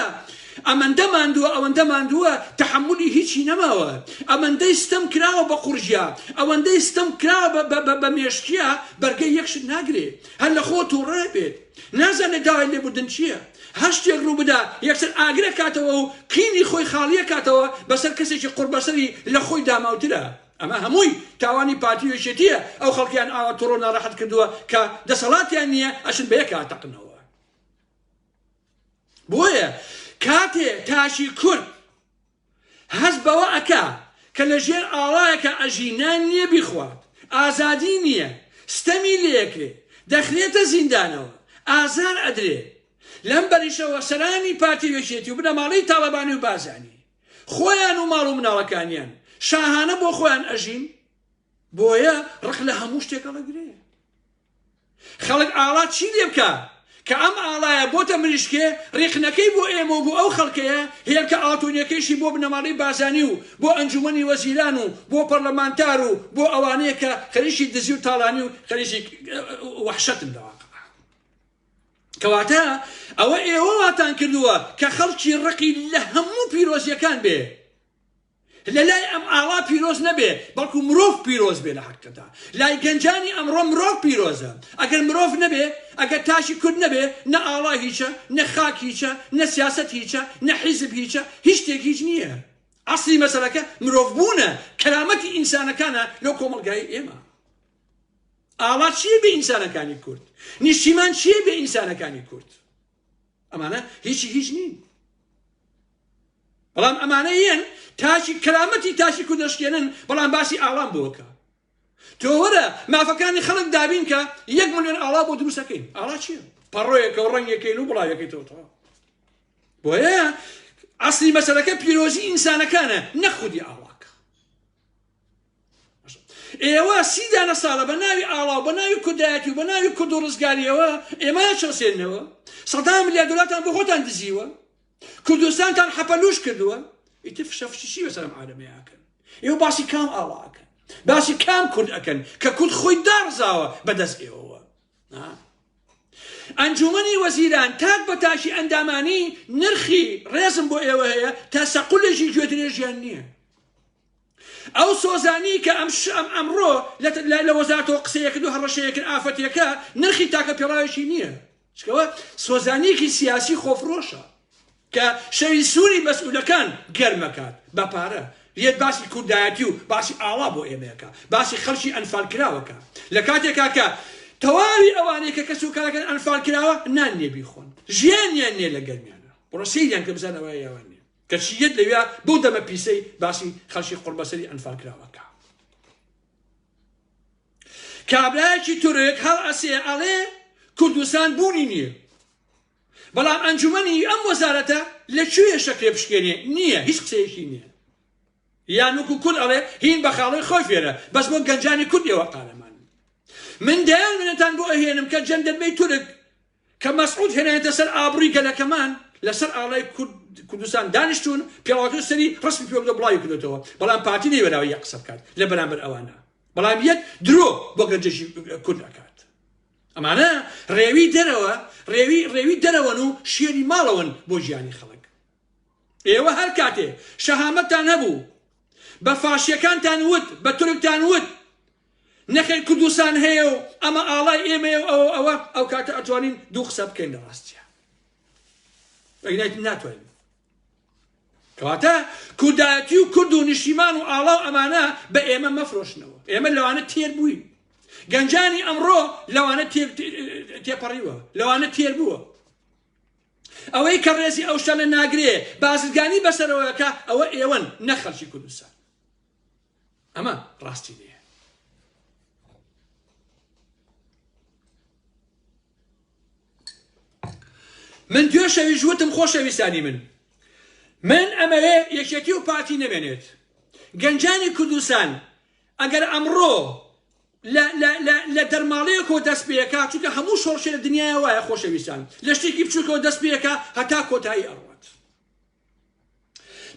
ئەمەندە ماندووە ئەوەندە ماندووە تەحملی هیچی نەماوە ئەمەندەی ستەم کراوە بە قورژیا ئەوەندەی ستەم کراوە بە مێشکیە بەرگەی یەکشت ناگرێ هەر لە خۆ تووڕێ بێت نازانێ داوای لێبوردن چییە هەشتێک ڕوو بدا یەکسەر ئاگرە کاتەوە و قینی خۆی خاڵیە کاتەوە بەسەر کەسێکی قوربەسەری لە خۆی داماوترە ئەمە هەمووی تاوانی پارتی وێشێتیە ئەو خەڵکیان ئاوا تۆڕۆ ناڕەحەت کردووە کە دەسەڵاتیان نییە ئەچن بە یەک ئاتەقنەوە بۆیە کاتێ تاشی کورد هەست بەوە ئەکا کە لە ژێر ئاڵایەکە ئەژینان نییە بیخوات ئازادی نییە ستەمی لێکرێ دەخرێتە زیندانەوە ئازار ئەدرێ لەم بەریشەوە سەرانی پارتی وێشێتی و بنەماڵەی تاڵەبانی و بازانی خۆیان و ماڵ و مناڵەکانیان شاهانە بۆ خۆیان ئەژین بۆیە ڕق لە هەموو شتێکە لەگرێ خەڵک ئاڵات چی لێ بکە کە ئەم ئاڵایە بۆتە مریشکێ ڕێخنەکەی بۆ ئێمە و بۆ ئەو خەڵکەیە هێرکە ئاتۆنیەکەیشی بۆ بنەماڵەی بازانی و بۆ ئەنجومەنی وەزیران و بۆ پەرلەمانتار و بۆ ئەوانەیە کە خەریکی دزی و تاڵانی و خەریکی وەحشەتن لەواقع کەواتە ئەوە ئێوە واتان کردووە کە خەڵکی ڕقی لە هەموو پیرۆزیەکان بێ لە لای ئەم ئاوا پیرۆز نەبێ بەڵکو مرۆڤ پیرۆز بێ لە حەقەدا لای گەنجانی ئەمڕۆ مرۆڤ پیرۆزە ئەگەر مرۆڤ نەبێ ئەگەر تاشی کورد نەبێ نە ئاڵا هیچە نە خاک هیچە نە سیاسەت هیچە نە حیزب هیچە هیچ شتێک هیچ نییە ئەسڵی مەسەلەکە مرۆڤ بوونە کەرامەتی ئینسانەکانە لەو کۆمەڵگای ئێمە ئاڵا چییە بێ ئینسانەکانی کورد نیشتیمان چییە بێ ئینسانەکانی کورد ئەمانە هیچی هیچ نین بەڵام ئەمانە یەن تاشی کەرامەتی تاشی کورد دەشکێنن بەڵام باسی ئاڵام بۆکە تۆ وەرە مافەکانی خەڵک دابین کە 1 ملیۆن ئاڵا بۆ دروستەکەین ئاڵا چییە پەڕۆیەکە و ڕەنگێکەین و بڵاوەکەیتەوە بۆیە ئەسڵی مەسەلەکە پیرۆزی ئینسانەکانە نەخودی ئاڵاکە ئێوە 30 دانە ساڵە بە ناوی ئاڵا و بە ناوی کوردایەتی و بە ناوی کورد و ڕزگاریەوە ئێمە چەسێنەوە 100 ملیار دۆلارتان بۆ خۆتان دزیوە کوردستانتان حەپەلوش کردووە ئیتر فشەفشیشی بەسەرم عالەمەیەکەن ئێوە باسی کام ئاڵاکەن باسی کام کورد ئەکەن کە کورد خۆی دارزاوە بەدەست ئێوەوە ئەنجومەنی وەزیران تاک بە تاشی ئەندامانی نرخی ڕێزم بۆ ئێوە هەیە تا سەقولێکی گوێترێژیان نییە ئەو سۆزانی کە ئەمڕۆ لە وەزارەتەوە قسەیەکرد و هەڕەشەیەکرد ئافەتێکە نرخی تاکە پێڕاوێکی نییە چکەوە سۆزانیەکی سیاسی خۆفرۆشە کە شەوی سووری مەسئولەکان گەرمەکات بە پارە یەت باسی کوردایەتی و باسی ئاڵا بۆ ئێمەیەکە باسی خەڵکی ئەنفال کراوەکە لە کاتێکا کە تەواوی ئەوانەیە کە کەس و کارەکەن ئەنفال کراوە نان نێ بیخۆن ژیانیان نییە لە گەرمیانە بڕۆسەیریان کە بزانەوەی یاوان نییە کە چیەت لەوێ بۆ دەمە پیسەی باسی خەڵکی قوربەسەری ئەنفال کراوەکە کابرایەکی تورک هەڵ ئەسێ ئەڵێ کوردستان بوونی نییە بەڵام ئەنجومەنی ئەم وەزارەتە لەکوێ شەکرێ بشکێنێ نییە هیچ قسەیەکی نییە یان وەکو کورد ئەڵێ هین بە خاڵی خۆی فێرە بەس بۆ گەنجانی کورد ئێوە قارەمان من دەیان منەتان بۆ ئەهێنم کە جەندەربەی تورک کە مەسعود هێنایەتە سەر ئابڕووی گەلەکەمان لەسەر ئاڵای کوردستان دانیشتون پێڵاوەکەی سەری ڕسمی پێ بدە بڵاوی کردێتەوە بەڵام پارتی نەیوەراوە یەک قسە بکات لە بەرامبەر ئەوانە بەڵام یەک درۆ بۆ گەنجەشی کورد ئەکات ئەمانە ڕێوی دەرەوەن و شێری ماڵەوەن بۆ ژیانی خەڵک ئێوە هەر کاتێ شەهامەتتان هەبوو بە فاشیەکانتان وت بە تورکتان وت نەخێر کوردستان هەیە و ئەمە ئاڵای ئێمەیە و ئەو کاتە ئەتوانین دوو قسە بکەین لە ڕاستیە ناتوانین کەواتە کوردایەتی و کورد و نیشتیمان و ئاڵا و ئەمانە بە ئێمە مەفرۆشنەوە ئێمە لەوانە تێر بووین گەنجانی ئەمڕۆ لەوانە تێپەڕیوە لەوانە تێر بووە ئەوەی کە ڕێزی ئەو شتە لە ناگرێ بازرگانی بەسەرەوەیەکە ئەوە ئێوەن نە خەڵکی کوردستان ئەمە ڕاستی نییە من دوێ شەویش وتم خۆشەویستانی من ئەمەوێ یەکێتی و پارتی نەمێنێت گەنجانی کوردستان ئەگەر ئەمڕۆ لە دەرماڵەیەکەوە دەست پێەکە چونکە هەموو شۆڕشێ لە دنیای وایە خۆشەویستان لە شتێکی بچووکەوە دەست پێەکە هەتا کۆتایی ئەڕوات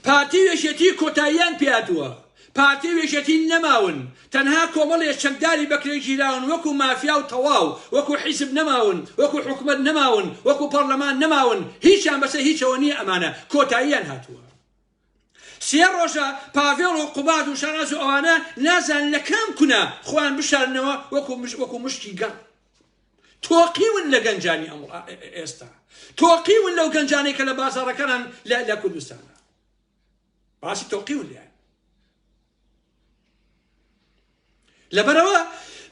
پارتی یەکێتی کۆتاییان پێهاتووە پارتی وێژێتی نەماون تەنها کۆمەڵێ چەکداری بەکرێ گیراون وەکو مافیا و تەواو وەکو حیزب نەماون وەکو حکومەت نەماون وەکو پەرلەمان نەماون هیچیان بەسەر هیچەوە نییە ئەمانە کۆتاییان هاتووە سێ ڕۆژە پاڤێڵ و قوباد و شەڕاز و ئەوانە نازان لە کام کونە خۆیان بشارنەوە وەکو مشتی گەڕ تۆقیون لە گەنجانی ئێستا تۆقیون لەو گەنجانەی کە لە بازاڕەکانان لە کوردستانە باسی تۆقیون لێیان لەبەرەوە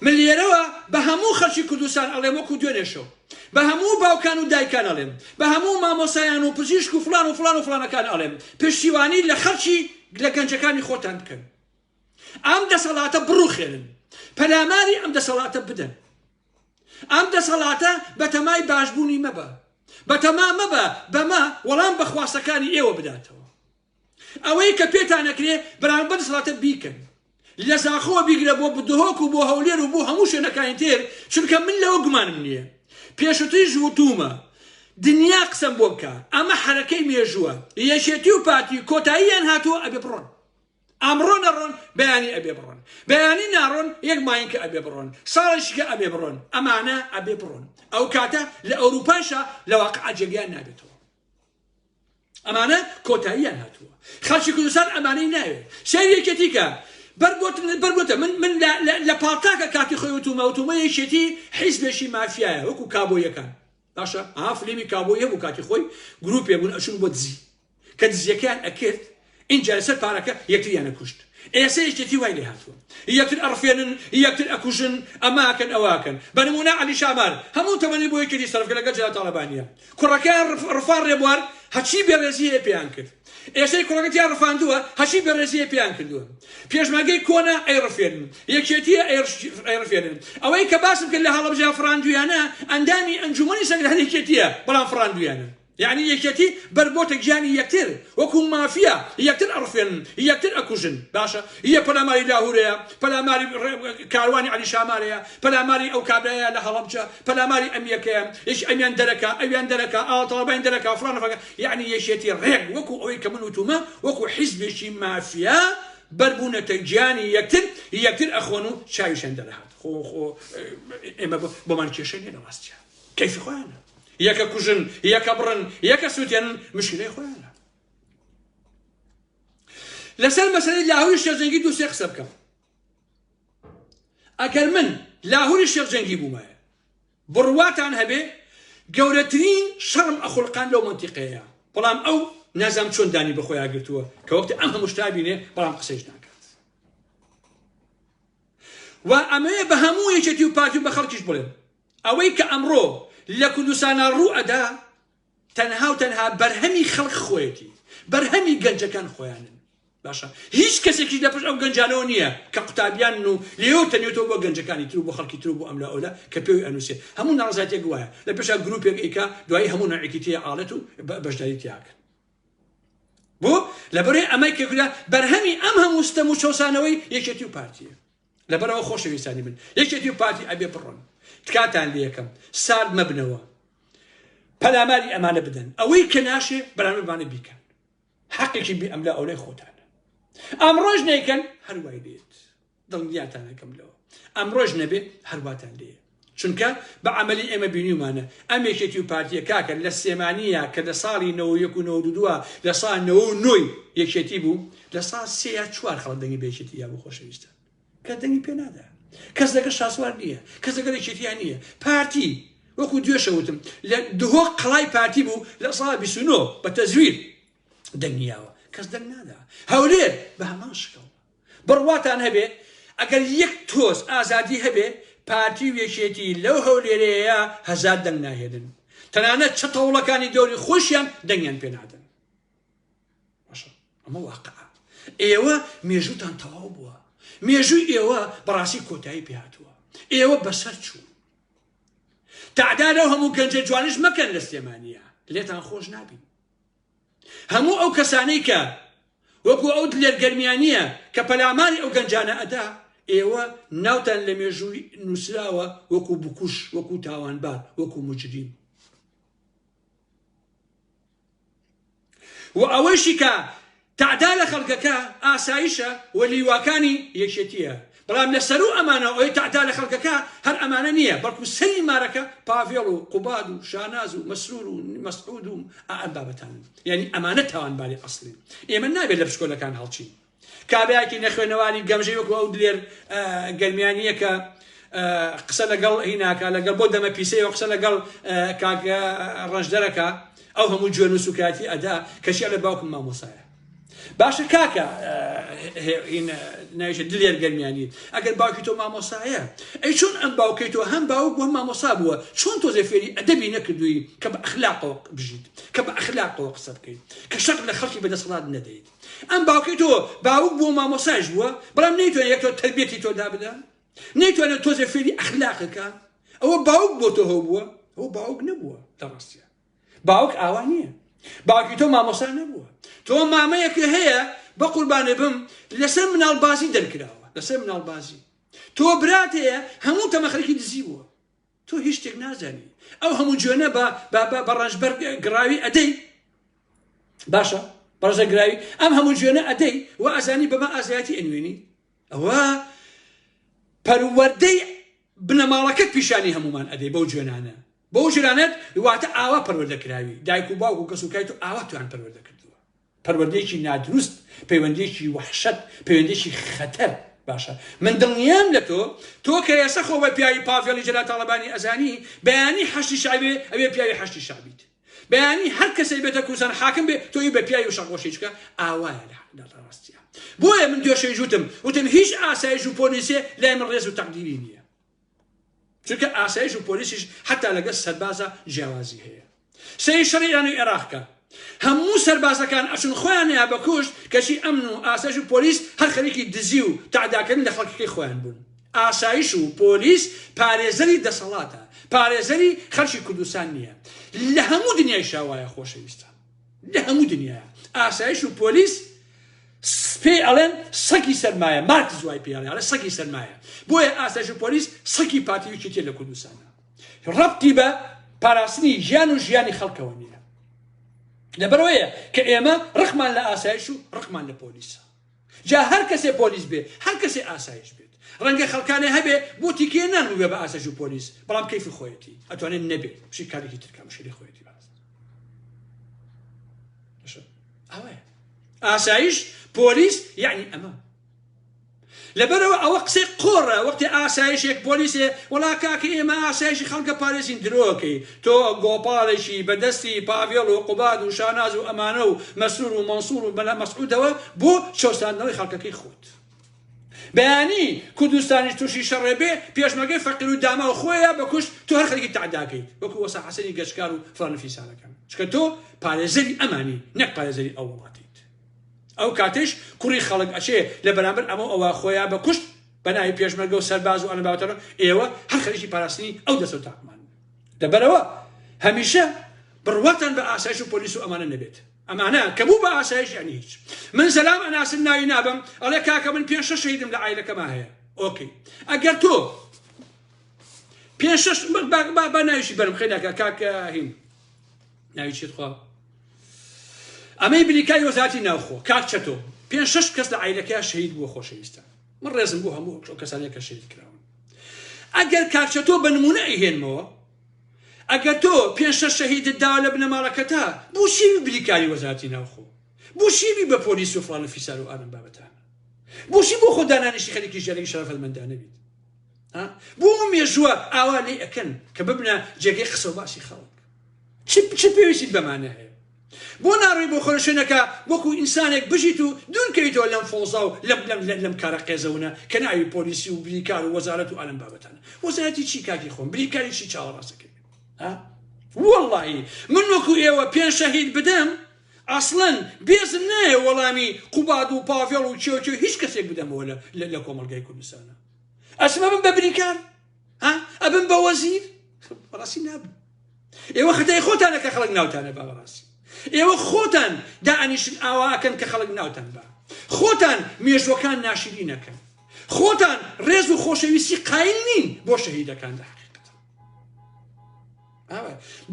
من لێرەوە بە هەموو خەڵکی کوردستان ئەڵێم وەکو دوێنێشەوە بە هەموو باوکان و دایکان ئەڵێم بە هەموو مامۆسایان و پزیشک و فلان و فلان و فلانەکان ئەڵێم پشتیوانی لە خەڵکی لە گەنجەکانی خۆتان بکەن ئەم دەسەڵاتە بڕوخێنن پەلاماری ئەم دەسەڵاتە بدەن ئەم دەسەڵاتە بە تەمای باشبوونی مەبە بە تەما مەبە بەمە وەڵام بە خواستەکانی ئێوە بداتەوە ئەوەی کە پێتان نەکرێ بەرامبەر دەسەڵاتە بیکەن لە زاخۆوە بیگرە بۆ بدهۆک و بۆ هەولێر و بۆ هەموو شوێنەکانی تێر چونکە من لەوە گومانم نییە پێشووتریش وتومە دنیا قسەم بۆ بکە ئەمە حەرەکەی مێژووە یەکێتی و پارتی کۆتاییان هاتووە ئەبێ بڕۆن ئەمڕۆ نەڕۆن بەیانی ئەبێ بڕۆن بەیانی ناڕۆن یەک ماین کە ئەبێ بڕۆن ساڵێکی کە ئەبێ بڕۆن ئەمانە ئەبێ بڕۆن ئەو کاتە لە ئەوروپاشە لە واقع جێگیان نابێتەوە ئەمانە کۆتاییان هاتووە خەڵکی کوردستان ئەمانەی ناوێت سێر یەکێتی کە برگوتە من لە پاڵتاکە کاتی خۆی وتومە یەکێتی حیزبێکی مافیایە وەکو کابۆیەکان باشە فلیمی کابۆیە بوو کاتی خۆی گروپێ بوون ئەچون بۆ دزی کە دزیەکەیان ئەکرد اینجا لەسەر پارەکە یەکتریانە کوشت ئێستا یەکێتی وای لێ هاتووە یەکتر ئەڕفێنن یەکتر ئەکوژن ئەماکەن ئەواکەن بە نمونە عەلی شامار هەموو تەمەنی بۆ یەکێتی سەرفکە لەگەڵ جەناب تاڵەبانیە کوڕەکەیان ڕفان ڕێبوار هەچی بێڕێزیە پێیان کرد ئێستای کوڕەکەتیان ڕفاندووە هەچی بێڕێزیە پێیان کردووە پێشمەرگەی کۆنا ئەیڕفێنن یەکێتیە ئەیڕفێنن ئەوەی کە باسم کرد لە هەڵەبجە فراندویانە ئەندامی ئەنجومەنی سەنگدانی یەکێتیە بەڵام فراندویانە يعني یەکێتی بەربۆتە گیانی یەکتر وەکو مافیا یەکتر ئەڕفێنن یەکتر ئەکوژن باشە یە پەلاماری لاهورەیە پەلاماری کاروانی عەلی شامارەیە پەلاماری ئەو کابرایە لە هەڵەبجە پەلاماری ئەم یەکەیە یەش ئەمیان دەرەکە ئەویان دەرەکە ئاڵتەڵەبان دەرەکە فڵان فەکە یعنی یەکێتی ڕێک وەکو ئەوەی کە من وتومە وەکو حیزبێکی مافیا بەربوونەتە گیانی یەکتر ئەخۆن و چاویشان دەرەهات خۆ ئێمە بۆمان کێشە نیە لە ڕاستیە کەیفی خۆیانە یەکە کوژن یەکە بڕن یەکە سووتێنن مشکلەی خۆیانە لەسەر مەسەلەی لاهووری شێخجەنگی دوو سێ قسە بکەم ئەگەر من لاهووری شێخجەنگی بوومایە بڕواتان هەبێ گەورەترین شەڕم ئەخولقان لەو منتیقەیە بەڵام ئەو نازام چۆن دانی بەخۆی ئاگرتووە کە وەختی ئەم هەموو شتا بینێ بەڵام قسەیش ناکات و ئەمەیە بە هەموو یەکێتی و پارتی و بە خەڵکیش بڵێن ئەوەی کە ئەمڕۆ لە کوردستانە ڕوو ئەدا تەنها و تەنها بەرهەمی خەڵک خۆیەتی بەرهەمی گەنجەکان خۆیانن باشە هیچ کەسێکی لە پشت ئەو گەنجانەوە نییە کە قوتابیان و لێو تەنێتەوە بۆ گەنجەکانی تر و بۆ خەڵکی تر و بۆ ئەملا ئەولا کە پێوی ئەنووسێ هەموو ناڕزاتێک وایە لە پێشا گروپێک ئیکا دوایی هەموو نەعێکی تێ ئاڵێت و بەشداری تیاکەن بۆ لەبەرەوەی ئەمەی کێکرا بەرهەمی ئەم هەموو ستەم و چۆسانەوەی یەکێتی و پارتیە لەبەرەوە خۆشەویستانی من یەکێتی و پارتی ئەبێ بڕۆن تکاتان لێ یەکەم سارد مەبنەوە پەلاماری ئەمانە بدەن ئەوەی کە ناشێ بەرامبەرمانە بیکەن حەقێکی بی ئەملا ئەولای خۆتانە ئەمڕۆژ نەیکەن هەروای لێت دڵنیاتان هەکەم لەوە ئەمڕۆژ نەبێ هەرواتان لێ چونکە بە عەمەلی ئێمە بینیومانە ئەم یەکێتی و پارتیە کاکە لە سێمانیە کە لە ساڵی 91 و 92 لە ساڵ 99 یەکێتی بوو لە ساڵ 3 یا 4 خەڵک دەنگی بە یەکێتی یا بۆ خۆشەویستان کە دەنگی پێ نادا کەس لەگە شاسوار نییە کەس لەگە یەکێتیان نییە پارتی وەکو دوێشەوتم لە دهۆ قەڵای پارتی بوو لە ساڵ 29 بە تەزویر دەنگیاوە کەس دەنگ نادا هەولێر بە هەمان شکەوە بڕواتان هەبێ ئەگەر یەک تۆز ئازادی هەبێ پارتی و یەکێتی لەو هەولێرەیە هەزار دەنگ ناهێنن تەنانەت چەتەوڵەکانی دەوری خۆشیان دەنگیان پێ نادەن باشە ئەمە واقعە ئێوە مێژووتان تەواو بووە مێژووی ئێوە بەڕاستی کۆتایی پێ هاتووە ئێوە بەسەر چوو تعدا لەو هەموو گەنجە جوانش مەکەن لە سلێمانیە لێتان خۆش نابین هەموو ئەو کەسانەی کە وەکو ئەو لێرگەرمیانیە کە پەلاماری ئەو گەنجانە ئەدا ئێوە ناوتان لە مێژووی نووسراوە وەکو بکوش وەکو تاوانبار وەکو مجریم و ئەوەشی کە تعدا لە خەڵکەکە ئاسایشە و لیواکانی یەکێتیە بەڵام لە سەر و ئەمانە ئەوەی تعدا لە خەڵکەکە هەر ئەمانە نییە بەڵکو سەری مارەکە پاڤێڵ و قوباد و شاناز و مەسرور و مەسعود و ئەم بابەتان یعنی ئەمانە تاوانباری ئەسڵین ئێمە نابێت لە پشکۆلەکان هەڵچین کابراایکی نەخوێنەوانی گەمژەی وەکو ئەو دلێر گەرمیانیە کە قسە لەگەڵ هیناکە لەگەڵ بۆ دەمە پیسەیەوە قسە لەگەڵ کاکە ڕەشدەرەکە ئەو هەموو جوێن و سوکاتی ئەدا کەشیە لە باوکم مامۆسایە باشە کاکە ناویشە دلێر گەرمیانی ئەگەر باوکی تۆ مامۆسایە ئەی چۆن ئەم باوکەی تۆ هەم باوک بۆ مامۆسا بووە چۆن تۆزێ فێری ئەدەبی نەکردووی کە بە ئەخلاقەوە بژیت کە بە ئەخلاقەوە قسە بکەیت کە شەق لە خەڵکی بەدەسەڵات نەدەیت ئەم باوکەی تۆ باوک بۆ مامۆساش بووە بەڵام نەیتوانێت یەک تۆ تەربیەتی تۆ دابدا نەیتوانێت تۆزێ فێری ئەخلاقەکە ئەوە باوک بۆ تۆ هەو بووە ئەوە باوک نەبووە لە ڕاستیە باوک ئاوا نییە باوکی تۆ مامۆسا نەبووە تۆ مامەیەکە هەیە بە قوربانێ بم لەسەر مناڵبازی دەرکراوە لەسەر مناڵبازی تۆ برات هەیە هەموو تەمەخەرێکی دزی بووە تۆ هیچ شتێک نازانی ئەو هەموو جوێنە بە ڕەشبەر گراوی ئەدەی باشە بەڕژە گراوی ئەم هەموو جوێنە ئەدەی و ئازانی بەمە ئازایەتی ئەنوێنی ئەوە پەروەردەی بنەماڵەکەت پیشانی هەمومان ئەدەی بەو جوێنانە بەو ژرانەت واتە ئاوا پەروەردەکراوی دایک و باوک و کەسوکایت و ئاوا توان پەروەردە کردووە پەروەردەیەکی نادروست پەیوەندێکی وحشەت پەیوەندێکی خەتەر باشە من دڵنیام لە تۆ کە ئێستا خۆ بە پیاوی پاڤێڵی جەلات تاڵەبانی ئەزانی بەیانی حەشتی شعبێ ئەوێ پیاوی حەشتی شعبیت بەیانی هەر کەسەی بێتە کوردستان حاکم بێ تۆی بە پیاوی و شەقۆشیچکە ئاوایە لە ڕاستیە بۆیە من دوێشەی وتم هیچ ئاسایش و پۆلیسێ لای من ڕێز و تەقدیری نییە چونکە ئاسایش و پۆلیسیش حتا لەگەڵ سەربازە جیاوازی هەیە سەری شەڕی ئێران و عێراقکە هەموو سەربازەکان ئەچون خۆیان هەیە بە کوشت کەچی ئەمن و ئاسایش و پۆلیس هەر خەریکی دزی و تعداکردن لە خەڵکەکەی خۆیان بوون ئاسایش و پۆلیس پارێزەری دەسەڵاتە پارێزەری خەڵکی کوردستان نییە لە هەموو دنیای شاوایە خۆشەویستان لە هەموو دنیایە ئاسایش و پۆلیس پێی ئەڵێن سەگی سەرمایە مارکس وای پێڵێ ئەڵێ سەگی سەرمایە بۆیە ئاسایش و پۆلیس سەگی پاتیویکی تێ لە کوردستانە ڕەبتی بە پاراستنی ژیان و ژیانی خەڵکەوە نییە لەبەرەوەیە کە ئێمە ڕقمان لە ئاسایش و ڕقمان لە پۆلیسە جا هەر کەسێ پۆلیس بێ هەر کەسێ ئاسایش بێت ڕەنگە خەڵکانێ هەبێ بۆ تیکێ نانوێ بە ئاسایش و پۆلیس بەڵام کەیفی خۆیەتی ئەتوانێت نەبێت شی کارێکی ترکە مشکلی خۆیەتی باز ئەوەیە ئاسایش پۆلیس یعنی ئەمە لەبەرەوە ئەوە قسەی قۆڕە وەختی ئاسایشێک پۆلیسێ وڵا کاکە ئێمە ئاسایشی خەڵکە پارێزین درۆکەی تۆ گۆپاڵێکی بەدەستی پاڤێڵ و قوباد و شاناز و ئەمانە و مەسرور و مەنسوور و بەلا مەسعودەوە بۆ شۆستاندنەوەی خەڵکەکەی خۆت بەیانی کوردستانی تووشی شەڕێ بێ پێشمەرگەی فەقیر و داما و خۆیە بەکوشت تۆ هەر خەڵکی تعداکەیت وەکو وەسا حەسەنی گەشتکار و فڵان فیسانەکان چکە تۆ پارێزەری ئەمانی نەک پارێزەری ئەو وڵاتی ئەو کاتێش کوڕی خەڵک ئەچێ لە بەرامبەر ئەمە ئەوە خۆیان بەکوشت بەناوی پێشمەرگە و سەرباز و ئەنە باوتەرە ئێوە هەر خەریکی پاراستنی ئەو دەستە و تاقمان لەبەرەوە هەمیشە بڕواتان بە ئاسایش و پۆلیس و ئەمانە نەبێت ئەمانە کە بوو بە ئاسایش یعنی هیچ من سەلام ئەناسن ناوی نابم ئەڵێ کاکە من 5-6 شەهیدم لە عایلەکەما هەیە ئۆکەی ئەگەر تۆ 5-6 با ناویشی بەرم خێناکە کاکە هین ناوی چیت خوا ئەمەی بریکاری وەزارەتی ناوخۆ کاک چەتۆ 5-6 کەس لە عایلەکەیان شەهید بووە خۆشەویستان من ڕێزم بوو هەموو کەسانێک کە شەهید کراون ئەگەر کاک چەتۆ بە نمونە ئەیهێنمەوە ئەگەر تۆ 5-6 شەهیدت داوە لە بنەماڵەکەتا بۆ شیوی بریکاری وەزارەتی ناوخۆ بۆ شیوی بە پۆلیس و فڵان و فیسار و ئانم بابەتانە بۆشی بۆ خۆدانانیشی خەریکی ژێرەی شەرەفەتمەندانە بیت بۆ مێژووە ئاوا لێ ئەکەن کە ببنە جێگەی قسە و باسی خەڵک چ پێویستیت بەمانە هەیە بۆ ناڕێی بۆ خۆشێنەکە وەکو ئینسانێک بژیت و دوورکەویتەوە لەم فۆزا و لەم کارە قێزەونە کە ناوی پۆلیسی و بریکار و وەزارەت و ئەلم بابەتانە وەزارەتی چی کاکی خۆم بریکاری چی چاوەڕاستەکەی وەڵڵاهی من وەکو ئێوە 5 شەهید بدەم ئەسڵەن بێزم نایە وەڵامی قوباد و پاڤێڵ و چێوچێ هیچ کەسێک بدەمەوە لە کۆمەڵگای کوردستانە ئەچمە بم بە بریکار ئەبم بە وەزیر بەڕاستی نابم ئێوە خەتای خۆتانە کە خەڵک ناوتانە بە بەڕاستی ئێوە خۆتان دائنیشن ئاواکەن کە خەڵک ناوتان بە خۆتان مێژوەکان ناشری نەکەن خۆتان ڕێز و خۆشەویستی قایل نین بۆ شەهیدەکان لە حەقیقەت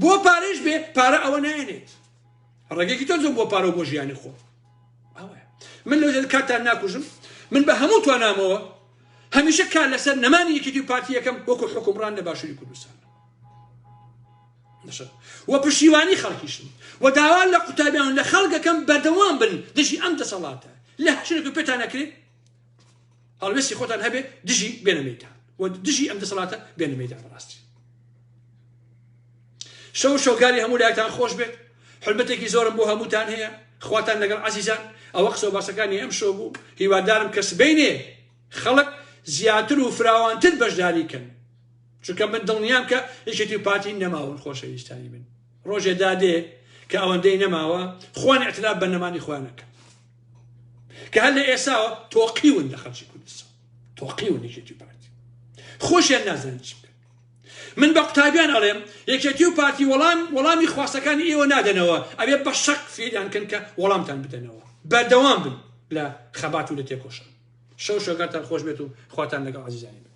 بۆ پارەش بێ پارە ئەوە نایەنێت ڕێگەیەکی تۆ بۆ پارە و بۆ ژیانی خۆ ئەوە من لو كاتان ناكوجم من بهموت وانا مو هميشه كان لسر نماني يكتب بارتيه كم وكو حكمران نباشري كردستان نشر وبشيواني خلقيشن وداوال لقطابيان لخلق كم بدوام بن دجي امتى صلاته لا شنو بيتانا كري هل بس يخوتان هبه دجي بين ميدان ودجي امتى صلاته بين ميدان راستي شو قالي همو لايتان خوش بيت حلبتك زورم بو هموتان هي خواتان لقل عزيزان او اقصو باسكاني امشو بو هيوادارم كسبيني خلق زياتر وفراوانتر بجداري كن شو كم من دڵنیام کە یەکێتی پارتی نەماون خۆشەویستانی من ڕۆژێ دادێ کە ئەوەندەی نەماوە خۆیان ئێعتراف بە نەمانی خۆیان نەکەن کە هەر لە ئێساوە تۆقیون لە خەڵکی کوردستان تۆقیون یەکێتی پارتی خۆشیان نازانن چی بکەن من بە قوتابیان ئەڵێم یەکێتی و پارتی وەڵامی خواستەکانی ئێوە نادەنەوە ئەبێ بە شەق فێریان کەن کە وەڵامتان بدەنەوە بەردەوام بن لە خەبات و لە تێکۆشان شەو شۆگاتان خۆش بێت و خواتان لەگەڵ عەزیزانی